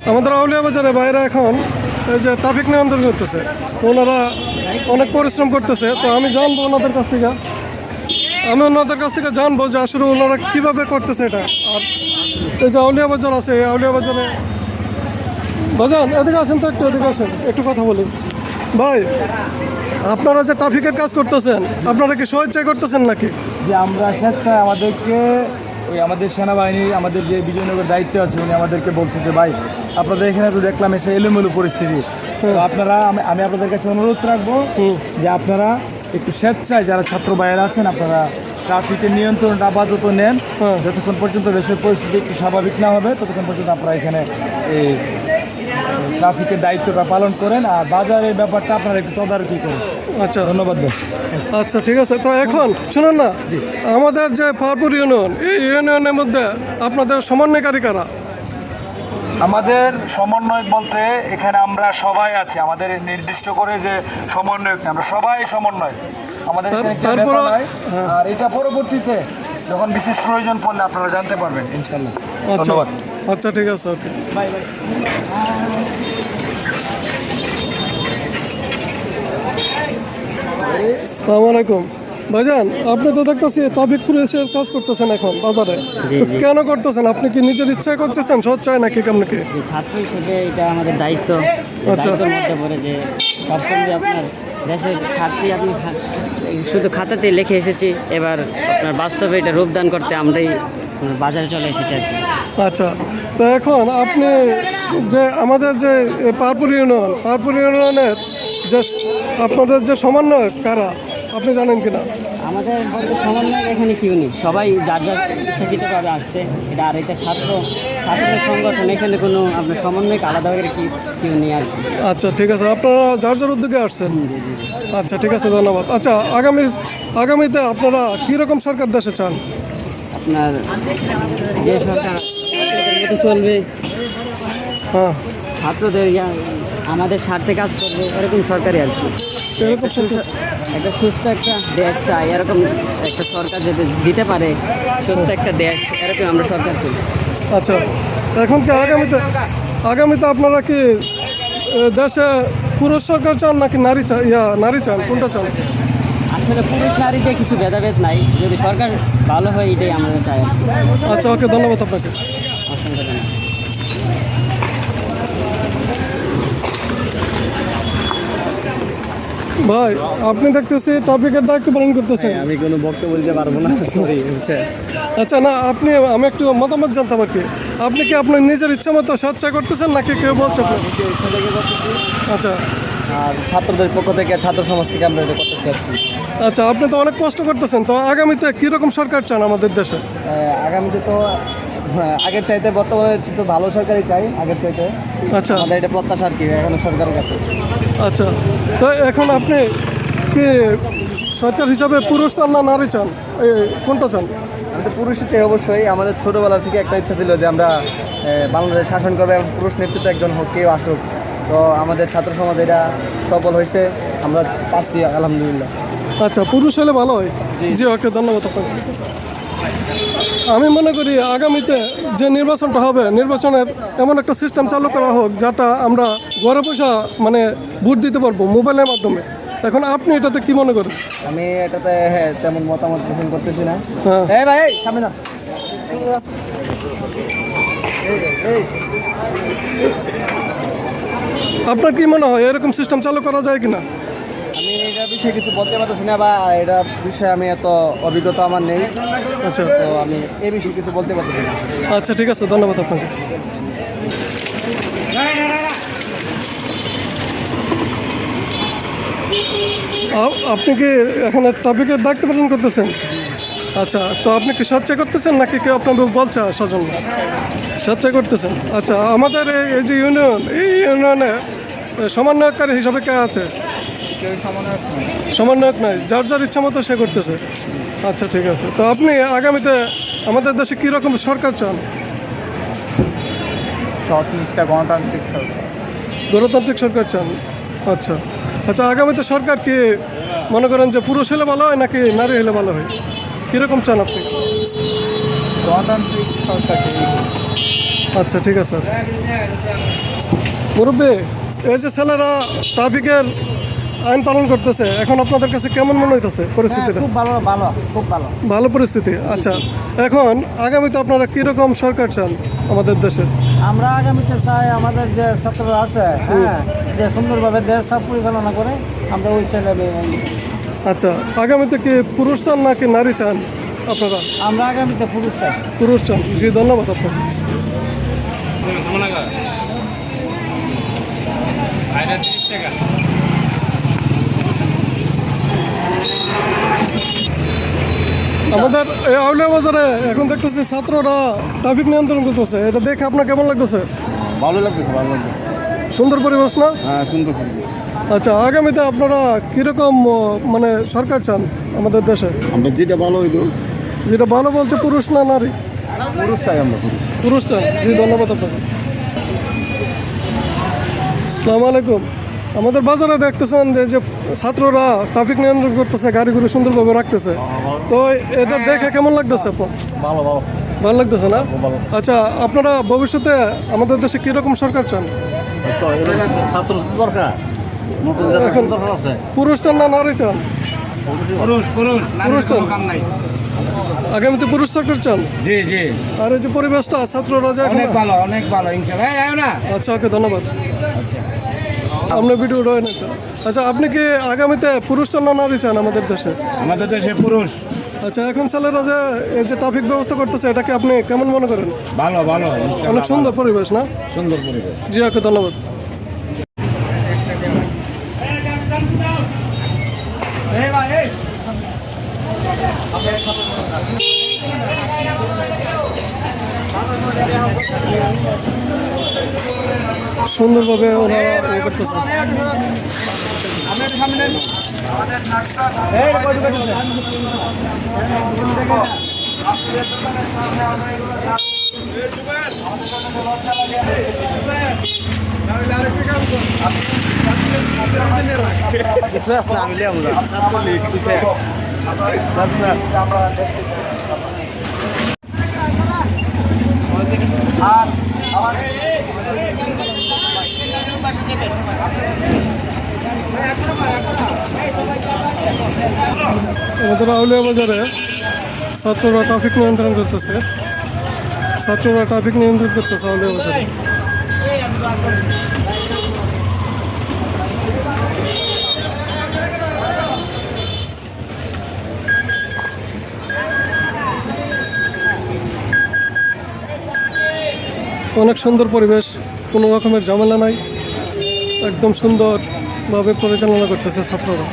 আমাদের আউলিয়া বাজারে বাইরে এখন এই যে ট্রাফিক নিয়ন্ত্রণ করতেছে, তো ওনারা অনেক পরিশ্রম করতেছে। তো আমি জানবো ওনাদের কাছ থেকে, জানবো যে আসলে ওনারা কীভাবে করতেছে এটা। আর এই যে আউলিয়া বাজার আছে, এই আউলিয়া বাজারে বাজান এদিকে আসেন তো, এদিকে আসেন, একটু কথা বলি। ভাই, আপনারা যে ট্রাফিকের কাজ করতেছেন, আপনারা কি স্বেচ্ছায় করতেছেন নাকি? যে আমরা স্বেচ্ছায়, আমাদেরকে আমাদের সেনাবাহিনী, আমাদের যে বিজয়নগর দায়িত্ব আছে, উনি আমাদেরকে বলছে যে ভাই আপনাদের এখানে তো দেখলাম এসে এলোমেলো পরিস্থিতি, তো আপনারা, আমি আপনাদের কাছে অনুরোধ রাখবো যে আপনারা একটু স্বেচ্ছায় যারা ছাত্র ভাইয়েরা আছেন, আপনারা ট্রাফিকের নিয়ন্ত্রণটা আপাতত নেন, যতক্ষণ পর্যন্ত দেশের পরিস্থিতি একটু স্বাভাবিক না হবে ততক্ষণ পর্যন্ত আপনারা এখানে এই ট্রাফিকের দায়িত্বটা পালন করেন, আর বাজারের ব্যাপারটা আপনারা একটু তদারকি করেন। আচ্ছা, ধন্যবাদ ভাই। আচ্ছা, ঠিক আছে। তো এখন শুনুন না, আমাদের যে পাহাড়পুর ইউনিয়ন, এই ইউনিয়নের মধ্যে আপনাদের সমন্বয়কারী কারা? আমাদের সমন্বয়ক বলতে এখানে আমরা সবাই আছি, আমাদের নির্দিষ্ট করে যে সমন্বয়ক, আমরা সবাই সমন্বয়, আমাদের আর এটা পরবর্তীতে যখন বিশেষ প্রয়োজন পড়লে আপনারা জানতে পারবেন ইনশাল্লাহ। ধন্যবাদ। আচ্ছা, ঠিক আছে, ওকে, বাই বাই। আসসালামু আলাইকুম। ভাইজান, আপনি তো দেখতেছি ট্রাফিক পুলিশের কাজ করতেছেন এখন বাজারে, তো কেন করতেছেন? আপনি কি নিজের ইচ্ছায় করতেছেন, স্বেচ্ছায় নাকি কেমন কি? ছাত্র হিসেবে এটা আমাদের দায়িত্ব, দায়িত্বের মধ্যে পড়ে যে সবসময় আপনার দেশের স্বার্থে আপনি শুধু খাতাতে লিখে এসেছি, এবার আপনার বাস্তবে এটা রূপদান করতে আমরাই বাজারে চলে এসেছি আর কি। আচ্ছা, তো এখন আপনি যে আমাদের যে পাহাড়পুর ইউনিয়নের যে আপনাদের যে সমন্বয়ক কারা, আপনি জানেন কিনা? আমাদের বলতে সমন্বয় এখানে কেউ নেই, সবাই যার যার ইচ্ছাকৃতভাবে আসছে এটা, আর এটা ছাত্রদের সংগঠন, এখানে কোনো আপনার সমন্বয়ক আলাদা করে কেউ নেই আর কি। আচ্ছা, ঠিক আছে, আপনারা যার যার উদ্যোগে আসছেন। আচ্ছা, ঠিক আছে, ধন্যবাদ। আচ্ছা, আগামীতে আপনারা কীরকম সরকার দেশে চান? আপনার যে সরকার চলবে, হ্যাঁ, ছাত্রদের আমাদের স্বার্থে কাজ করবে, এরকম সরকারই আর কি। এরকম একটা সুস্থ একটা দেশ চাই, এরকম একটা সরকার যদি দিতে পারে সুস্থ একটা দেশ, এরকম আমরা সরকার চাই। আচ্ছা, এখন কি আগামীতে আপনারা কি দেশে পুরুষ সরকার চান নাকি নারী চান, কোনটা চান? আসলে পুরুষ নারীতে কিছু ভেদাভেদ নাই, যদি সরকার ভালো হয় এটাই আমরা চাই। আচ্ছা, ওকে, ধন্যবাদ আপনাকে। অসংখ্য ধন্যবাদ। ভাই, আপনি দেখতেছি ট্রাফিকের দায়িত্ব পালন করতেছেন। আমি কোনো বক্তব্য দিতে পারবো না, সরি। আচ্ছা, না, আমি একটু মতামত জানতাম আর কি। আপনি কি আপনার নিজের ইচ্ছা মতো স্বেচ্ছা করতেছেন নাকি কেউ বলছে? আচ্ছা, আর ছাত্রদের পক্ষ থেকে, ছাত্র সমাজ থেকে আমরা এটা করতেছি আর কি। আচ্ছা, আপনি তো অনেক কষ্ট করতেছেন, তো আগামীতে কীরকম সরকার চান আমাদের দেশে? আগামীতে তো আগের চাইতে বর্তমানে তো ভালো সরকারই চাই, আগের চাইতে। আচ্ছা, আমাদের এটা প্রত্যাশা আর কি এখন সরকারের কাছে। আচ্ছা, তো এখন আপনি কি সরকার হিসাবে পুরুষ চান না নারী চান, কোনটা চান? আমি তো পুরুষই চাই অবশ্যই। আমাদের ছোটোবেলা থেকে একটা ইচ্ছা ছিল যে আমরা বাংলাদেশ শাসন করবো এবং পুরুষ নেতৃত্ব একজন হোক, কেউ আসুক। তো আমাদের ছাত্র সমাজ এটা সফল হয়েছে, আমরা পাচ্ছি আলহামদুলিল্লাহ। আচ্ছা, পুরুষ হলে ভালো হয়। জি, ওকে, ধন্যবাদ আপনাকে। আমি মনে করি আগামীতে যে নির্বাচনটা হবে, নির্বাচনের এমন একটা সিস্টেম চালু করা হোক যেটা আমরা ঘরে বসে মানে ভোট দিতে পারবো মোবাইলের মাধ্যমে। এখন আপনি এটাতে কি মনে করেন? আমি এটাতে তেমন মতামত পোষণ করতেছি না। হ্যাঁ, ভাই সামনে না, আপনার কি মনে হয় এরকম সিস্টেম চালু করা যায় কিনা? আমি এটা বিষয়ে কিছু বলতে পারতেছি না, বা এটা বিষয়ে আমি এত অভিজ্ঞতা আমার নেই। আচ্ছা, তো আমি এই বিষয়ে কিছু বলতে পারতেছি না। আচ্ছা, ঠিক আছে, ধন্যবাদ আপনাকে। আপনি কি এখানে ট্রাফিকের দায়িত্ব পালন করতেছেন? আচ্ছা, তো আপনি কি স্বেচ্ছা করতেছেন নাকি কেউ আপনার বলছে স্বজন? স্বেচ্ছা করতেছেন। আচ্ছা, আমাদের এই যে এই ইউনিয়নে সমন্বয়কারী হিসাবে কে আছে? সমন্বয়ক নাই, যার যার ইচ্ছা মতো সে করতেছে। আচ্ছা, ঠিক আছে, তো আপনি আগামীতে আমাদের দেশে কীরকম সরকার চান? গণতান্ত্রিক সরকার চান। আচ্ছা, আচ্ছা, আগামীতে সরকার কি মনে করেন যে পুরুষ হলে ভালো হয় নাকি নারী হলে ভালো হয়, কীরকম চান আপনি? গণতান্ত্রিক সরকার। আচ্ছা, ঠিক আছে। মুরব্বী, এই যে ছেলেরা ট্রাফিকের আইন পালন করতেছে, এখন আপনাদের কাছে কেমন মনে হইতেছে পরিস্থিতিটা? খুব ভালো ভালো খুব ভালো। ভালো পরিস্থিতি। আচ্ছা, এখন আগামীতে আপনারা কীরকম সরকার চান আমাদের দেশে? আমরা আগামীতে চাই আমাদের যে ছাত্ররা আছে, হ্যাঁ, যে সুন্দরভাবে দেশ সব পরিচালনা করে, আমরা ওই ছেলে আচ্ছা, আগামীতে কি পুরুষ চান নাকি নারী চান আপনারা? আমরা আগামীতে পুরুষ চাই। পুরুষ চান। জি, ধন্যবাদ আপনাকে। আমাদের এই আউলিয়া বাজারে এখন দেখতেছি ছাত্ররা ট্রাফিক নিয়ন্ত্রণ করতেছে, এটা দেখে আপনার কেমন লাগতেছে? ভালো লাগতেছে, ভালো লাগতেছে। সুন্দর পরিবেশ না? হ্যাঁ, সুন্দর পরিবেশ। আচ্ছা, আগামীতে আপনারা কীরকম মানে সরকার চান আমাদের দেশে? আমরা যেটা ভালো হইলো, যেটা ভালো বলতে পুরুষ না নারী? পুরুষ চাই আমরা, পুরুষ। পুরুষ চান। জি, ধন্যবাদ আপনাকে। আসসালামু আলাইকুম। আমাদের বাজারে দেখতেছেন যে ছাত্ররা ট্রাফিক নিয়ন্ত্রণ করতেছে, গাড়িগুলো সুন্দরভাবে রাখতেছে, তো এটা দেখে কেমন লাগতেছে আপনার? ভালো ভালো ভালো লাগতেছে না? ভালো। আচ্ছা, আপনারা ভবিষ্যতে আমাদের দেশে কীরকম সরকার চান? তো ছাত্র দরকার, নতুন জেনারেশন দরকার আছে। পুরুষ চান না নারী চান? পুরুষ পুরুষ পুরুষ চান। নাই। আগামীতে পুরুষ সরকার চান। জি জি, আর এই যে পরিবেশটা ছাত্ররা যে এখন অনেক ভালো ইনশাআল্লাহ। এই আয় না। আচ্ছা, ওকে, ধন্যবাদ। আপনার ভিডিও রয়ে না। আচ্ছা, আপনি কি আগামীতে পুরুষ চান না নারী চান আমাদের দেশে? আমাদের দেশে পুরুষ। আচ্ছা, এখন ছেলেরা যে এই যে ট্রাফিক ব্যবস্থা করতেছে, এটাকে আপনি কেমন মনে করেন? ভালো ভালো, অনেক সুন্দর পরিবেশ না? সুন্দর পরিবেশ। জি, ওকে, ধন্যবাদ। সুন্দরভাবে ওরা ইয়ে করতেছে। আমাদের আউলিয়া বাজারে ছাত্ররা ট্রাফিক নিয়ন্ত্রণ করতেছে, আউলিয়া বাজারে। অনেক সুন্দর পরিবেশ, কোনো রকমের ঝামেলা নাই, একদম সুন্দরভাবে পরিচালনা করতেছে ছাত্ররা।